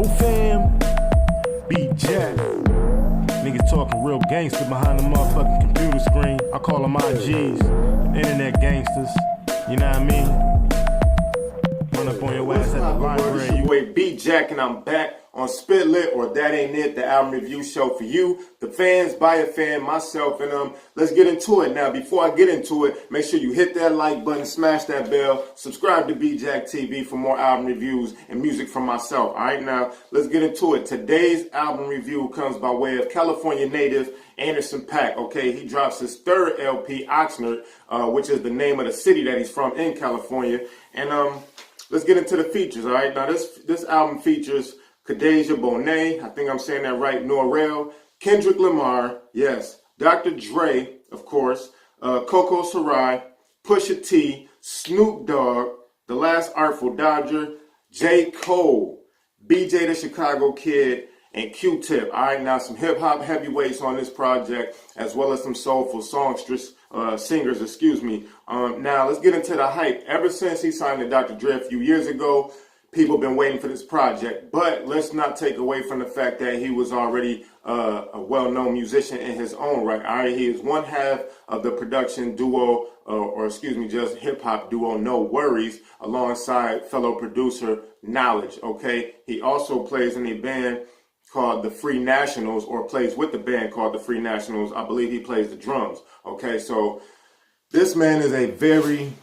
Yo fam, be Jack. Niggas talking real gangster behind the motherfucking computer screen. I call them IGs, internet gangsters. You know what I mean? Run up on your ass at the library. It's your boy B Jack, and I'm back on Spit Lit, or That Ain't It, the album review show for you, the fans, by a fan, myself, and let's get into it. Now, before I get into it, make sure you hit that like button, smash that bell, subscribe to B Jack TV for more album reviews and music from myself. All right, now let's get into it. Today's album review comes by way of California native Anderson .Paak. Okay, he drops his third LP, Oxnard, which is the name of the city that he's from in California, and let's get into the features. All right, now this album features Kadeja Bonet, I think I'm saying that right, Norrell, Kendrick Lamar, yes, Dr. Dre, of course, Coco Sarai, Pusha T, Snoop Dogg, The Last Artful Dodger, J. Cole, BJ the Chicago Kid, and Q-Tip. All right, now some hip-hop heavyweights on this project, as well as some soulful songsters, singers, excuse me. Now, let's get into the hype. Ever since he signed to Dr. Dre a few years ago, people have been waiting for this project, but let's not take away from the fact that he was already a well-known musician in his own right. All right, he is one half of the production duo, or excuse me, just hip-hop duo No Worries, alongside fellow producer Knowledge, okay? He also plays in a band called the Free Nationals, or plays with the band called the Free Nationals. I believe he plays the drums, okay? So this man is a very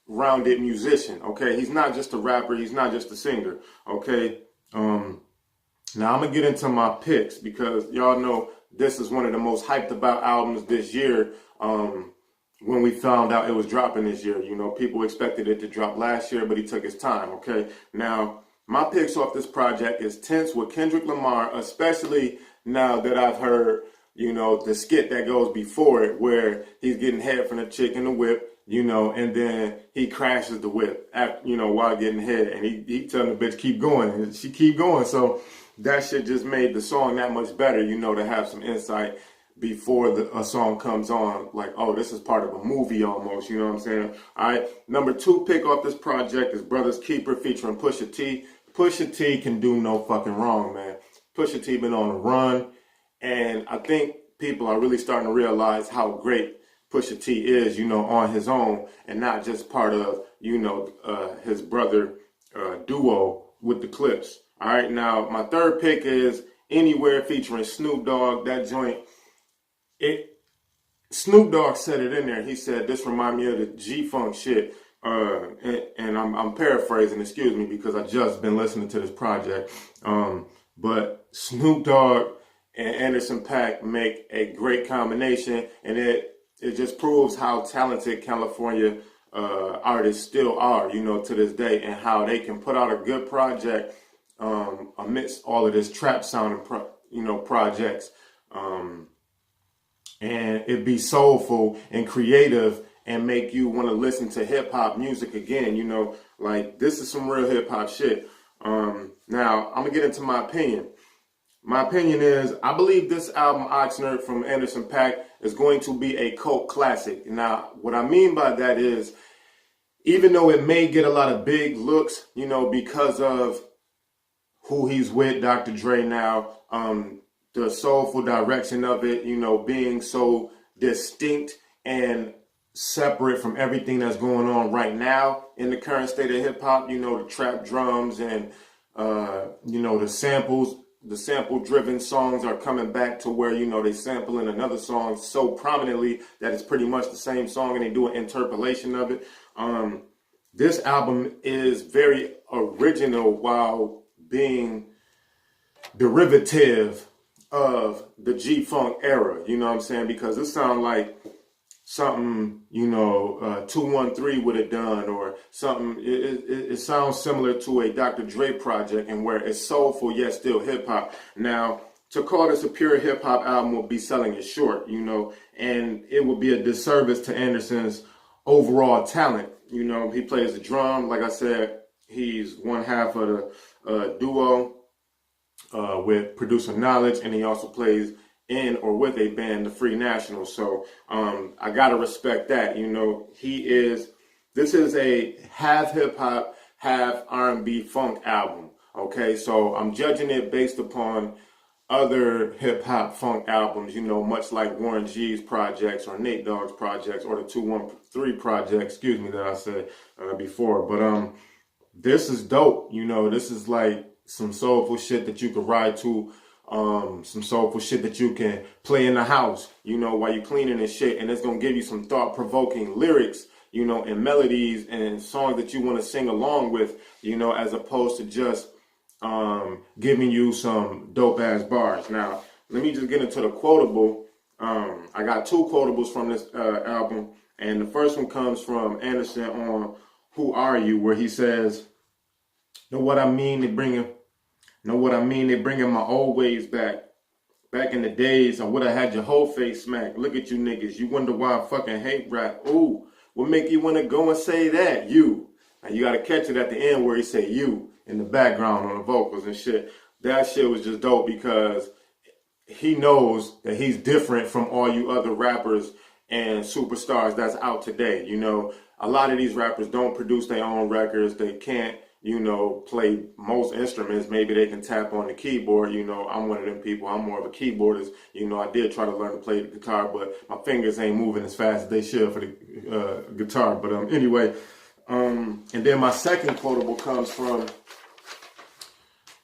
rounded musician, okay? He's not just a rapper, he's not just a singer, okay? Now I'm gonna get into my picks, because y'all know this is one of the most hyped about albums this year. When we found out it was dropping this year, you know, people expected it to drop last year, but he took his time, okay? Now, my picks off this project is Tense with Kendrick Lamar, especially now that I've heard, you know, the skit that goes before it, where he's getting head from the chick in the whip, you know, and then he crashes the whip, after, you know, while getting head, and he telling the bitch keep going, and she keep going. So that shit just made the song that much better, you know, to have some insight before a song comes on, like, oh, this is part of a movie almost, you know what I'm saying? All right, number 2 pick off this project is Brothers Keeper featuring Pusha T. Pusha T can do no fucking wrong, man. Pusha T been on the run, and I think people are really starting to realize how great Pusha T is, you know, on his own, and not just part of, you know, his brother duo with the Clips. All right, now my third pick is Anywhere featuring Snoop Dogg. That joint, Snoop Dogg said it in there. He said, this remind me of the G-Funk shit. And I'm paraphrasing, excuse me, because I just been listening to this project. But Snoop Dogg and Anderson .Paak make a great combination, and it just proves how talented California artists still are, you know, to this day, and how they can put out a good project amidst all of this trap sounding projects, and it be soulful and creative and make you want to listen to hip hop music again, you know, like this is some real hip hop shit. Now I'm gonna get into my opinion. My opinion is, I believe this album, Oxnard, from Anderson .Paak, is going to be a cult classic. Now, what I mean by that is, even though it may get a lot of big looks, you know, because of who he's with, Dr. Dre now, the soulful direction of it, you know, being so distinct and separate from everything that's going on right now in the current state of hip hop, you know, the trap drums and, you know, the sample-driven songs are coming back to where, you know, they sample in another song so prominently that it's pretty much the same song, and they do an interpolation of it. This album is very original while being derivative of the G-Funk era, you know what I'm saying? Because it sounds like something, you know, 213 would have done, or something. It sounds similar to a Dr. Dre project, and where it's soulful yet still hip hop. Now, to call this a pure hip hop album would be selling it short, you know, and it would be a disservice to Anderson's overall talent. You know, he plays the drum, like I said, he's one half of the duo with producer Knowledge, and he also plays in or with a band, the Free Nationals. So I gotta respect that. You know, this is a half hip hop, half R&B funk album. Okay, so I'm judging it based upon other hip hop funk albums, you know, much like Warren G's projects or Nate Dogg's projects or the 213 project, excuse me, that I said before. But this is dope. You know, this is like some soulful shit that you could ride to, some soulful shit that you can play in the house, you know, while you're cleaning and shit. And it's gonna give you some thought-provoking lyrics, you know, and melodies and songs that you want to sing along with, you know, as opposed to just giving you some dope ass bars. Now, let me just get into the quotable. I got two quotables from this album, and the first one comes from Anderson on "Who Are You," where he says, "Know what I mean? They bringing my old ways back. Back in the days, I would have had your whole face smacked. Look at you niggas. You wonder why I fucking hate rap. Ooh, what make you want to go and say that? You." Now, you got to catch it at the end where he say "you" in the background on the vocals and shit. That shit was just dope because he knows that he's different from all you other rappers and superstars that's out today. You know, a lot of these rappers don't produce their own records. They can't, you know, play most instruments. Maybe they can tap on the keyboard. You know, I'm one of them people. I'm more of a keyboardist. You know, I did try to learn to play the guitar, but my fingers ain't moving as fast as they should for the guitar. But anyway, and then my second quotable comes from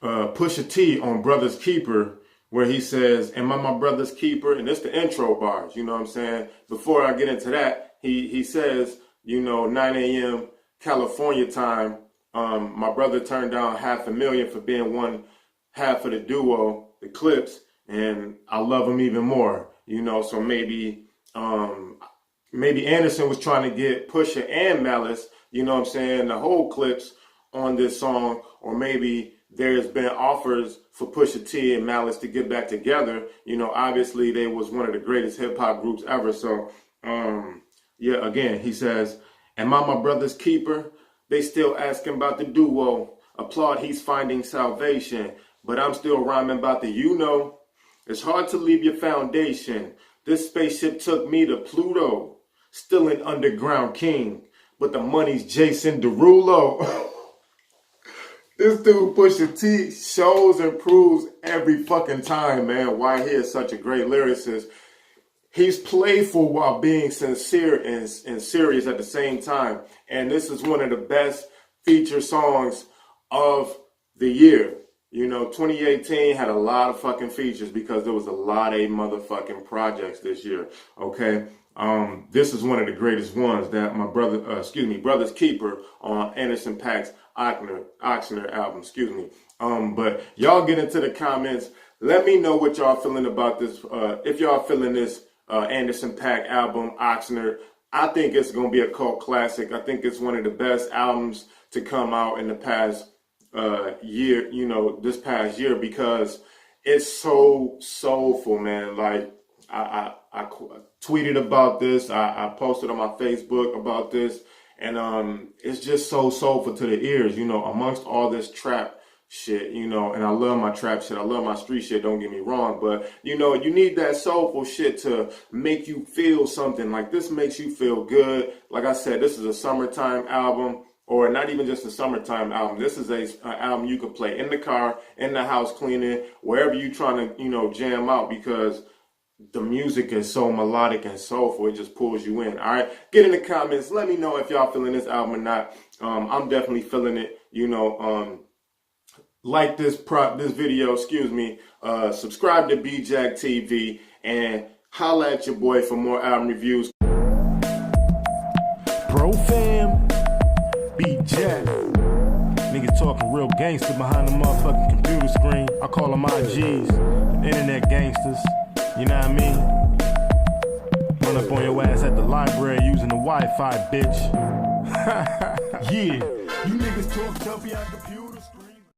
Pusha T on Brother's Keeper, where he says, "Am I my brother's keeper?" And it's the intro bars, you know what I'm saying? Before I get into that, he says, you know, 9 a.m. California time, my brother turned down $500,000 for being one half of the duo, the Clips, and I love him even more, you know. So maybe Anderson was trying to get Pusha and Malice, you know what I'm saying, the whole Clips on this song, or maybe there's been offers for Pusha T and Malice to get back together. You know, obviously they was one of the greatest hip hop groups ever. So, yeah, again, he says, "Am I my brother's keeper? They still asking about the duo. Applaud, he's finding salvation. But I'm still rhyming about the you know. It's hard to leave your foundation. This spaceship took me to Pluto. Still an underground king. But the money's Jason Derulo." This dude, Pusha T, shows and proves every fucking time, man, why he is such a great lyricist. He's playful while being sincere and serious at the same time. And this is one of the best feature songs of the year. You know, 2018 had a lot of fucking features because there was a lot of motherfucking projects this year, okay? This is one of the greatest ones that my Brother's Keeper on Anderson .Paak's Oxnard album, but y'all get into the comments. Let me know what y'all feeling about this. If y'all feeling this Anderson .Paak album, Oxnard, I think it's going to be a cult classic. I think it's one of the best albums to come out in the past year, you know, this past year, because it's so soulful, man. Like, I tweeted about this. I posted on my Facebook about this. And it's just so soulful to the ears, you know, amongst all this trap shit, you know, and I love my trap shit. I love my street shit, don't get me wrong. But, you know, you need that soulful shit to make you feel something. Like, this makes you feel good. Like I said, this is a summertime album, or not even just a summertime album. This is an album you can play in the car, in the house cleaning, wherever you're trying to, you know, jam out, because the music is so melodic and soulful. It just pulls you in. All right, get in the comments. Let me know if y'all feeling this album or not. I'm definitely feeling it. You know, like this video. Subscribe to BJack TV and holla at your boy for more album reviews. Pro fam, BJack. Niggas talking real gangster behind the motherfucking computer screen. I call them IGs, internet gangsters. You know what I mean? Run up on your ass at the library using the Wi-Fi, bitch. Yeah, you niggas talk tough, y'all computer.